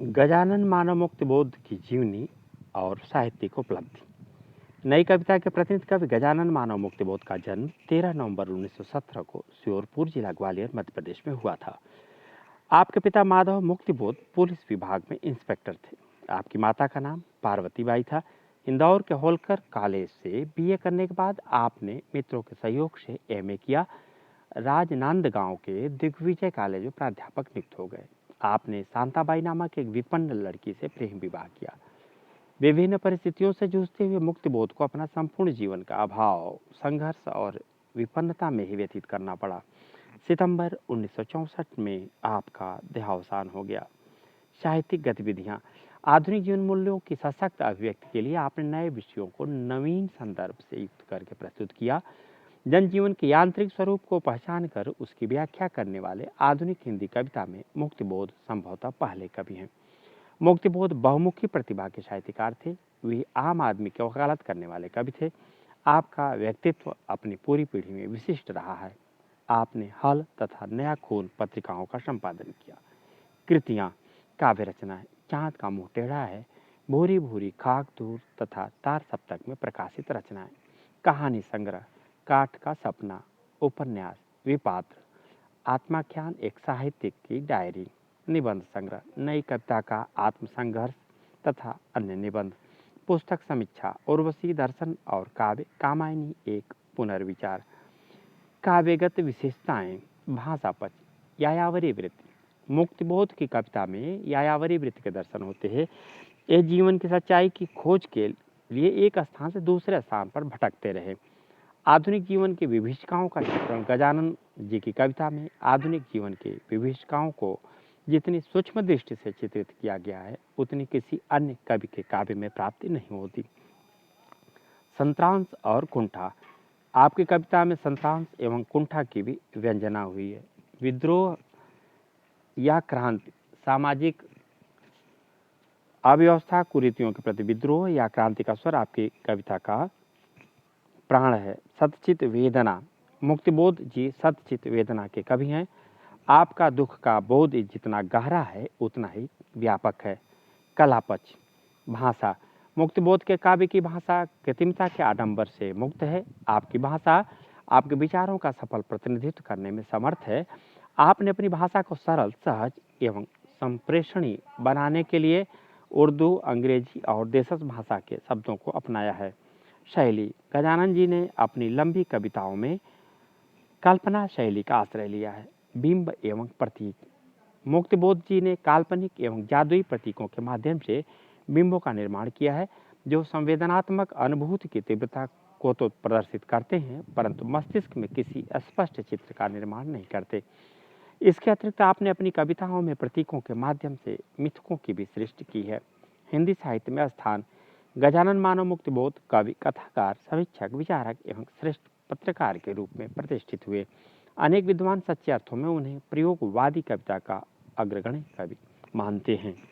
गजानन मानव मुक्ति बोध की जीवनी और साहित्यिक उपलब्धि। नई कविता के प्रतिनिधि कवि गजानन मानव मुक्ति बोध का जन्म 13 नवंबर 1917 को श्योरपुर जिला ग्वालियर मध्य प्रदेश में हुआ था। आपके पिता माधव मुक्ति बोध पुलिस विभाग में इंस्पेक्टर थे। आपकी माता का नाम पार्वती बाई था। इंदौर के होलकर कॉलेज से बीए करने के बाद आपने मित्रों के सहयोग से एमए किया। राजनांदगांव के दिग्विजय कॉलेज में प्राध्यापक नियुक्त हो गए। आपने शांताबाई नामक एक विपन्न लड़की से प्रेम विवाह किया। विभिन्न परिस्थितियों से जूझते हुए मुक्तिबोध को अपना संपूर्ण जीवन का अभाव, संघर्ष और विपन्नता में ही व्यतीत करना पड़ा। सितंबर 1964 में आपका देहावसान हो गया। साहित्यिक गतिविधियां। आधुनिक जीवन मूल्यों की सशक्त अभिव्यक्ति के लिए आपने नए विषयों को नवीन संदर्भ से युक्त करके प्रस्तुत किया। जनजीवन के यांत्रिक स्वरूप को पहचान कर उसकी व्याख्या करने वाले आधुनिक हिंदी कविता में मुक्तिबोध संभवतः पहले कवि हैं। मुक्तिबोध बहुमुखी प्रतिभा के साहित्यकार थे। वे आम आदमी की वकालत करने वाले कवि थे। आपका व्यक्तित्व अपनी पूरी पीढ़ी में विशिष्ट रहा है। आपने हल तथा नया खून पत्रिकाओं का संपादन किया। कृतियां, काव्य रचनाएं, चांद का मुंह टेढ़ा है, भूरी भूरी खाक दूर तथा तार सप्तक में प्रकाशित रचनाएं, कहानी संग्रह, काठ का सपना, उपन्यास, विपात्र, आत्माख्यान एक साहित्यिक की डायरी, निबंध संग्रह, नई कविता का आत्मसंघर्ष तथा अन्य निबंध, पुस्तक समीक्षा, उर्वशी दर्शन और काव्य कामायनी एक पुनर्विचार, काव्यगत विशेषताएं, भाषा पच, यायावरी वृत्ति। मुक्तिबोध की कविता में यायावरी वृत्ति के दर्शन होते हैं। ये जीवन की सच्चाई की खोज के लिए एक स्थान से दूसरे स्थान पर भटकते रहे। आधुनिक जीवन की विभीषिकाओं का चित्रण गजानन जी की कविता में आधुनिक जीवन की विभीषिकाओं को जितनी सूक्ष्म दृष्टि से चित्रित किया गया है, उतनी किसी अन्य कवि के काव्य में प्राप्ति नहीं होती। संत्रांश और कुंठा। आपकी कविता में संत्रांश एवं कुंठा की भी व्यंजना हुई है। विद्रोह या क्रांति, सामाजिक अव्यवस्था कुरीतियों के प्रति विद्रोह या क्रांति का स्वर आपकी कविता का प्राण है। सतचित वेदना। मुक्तिबोध जी सतचित वेदना के कवि हैं। आपका दुख का बोध जितना गहरा है उतना ही व्यापक है। कलापच। भाषा। मुक्तिबोध के काव्य की भाषा कृत्रिमता के आडंबर से मुक्त है। आपकी भाषा आपके विचारों का सफल प्रतिनिधित्व करने में समर्थ है। आपने अपनी भाषा को सरल, सहज एवं संप्रेषणीय बनाने के लिए उर्दू, अंग्रेजी और देशज भाषा के शब्दों को अपनाया है। शैली। गजानन जी ने अपनी लंबी कविताओं में कल्पना शैली का आश्रय लिया है। बिंब एवं प्रतीक। मुक्तिबोध जी ने काल्पनिक एवं जादुई प्रतीकों के माध्यम से बिंबों का निर्माण किया है, जो संवेदनात्मक अनुभूति की तीव्रता को तो प्रदर्शित करते हैं, परंतु मस्तिष्क में किसी स्पष्ट चित्र का निर्माण नहीं करते। इसके अतिरिक्त आपने अपनी कविताओं में प्रतीकों के माध्यम से मिथकों की भी सृष्टि की है। हिंदी साहित्य में स्थान। गजानन मानव मुक्तिबोध कवि, कथाकार, समीक्षक, विचारक एवं श्रेष्ठ पत्रकार के रूप में प्रतिष्ठित हुए। अनेक विद्वान सच्चे अर्थों में उन्हें प्रयोगवादी कविता का अग्रगण्य कवि मानते हैं।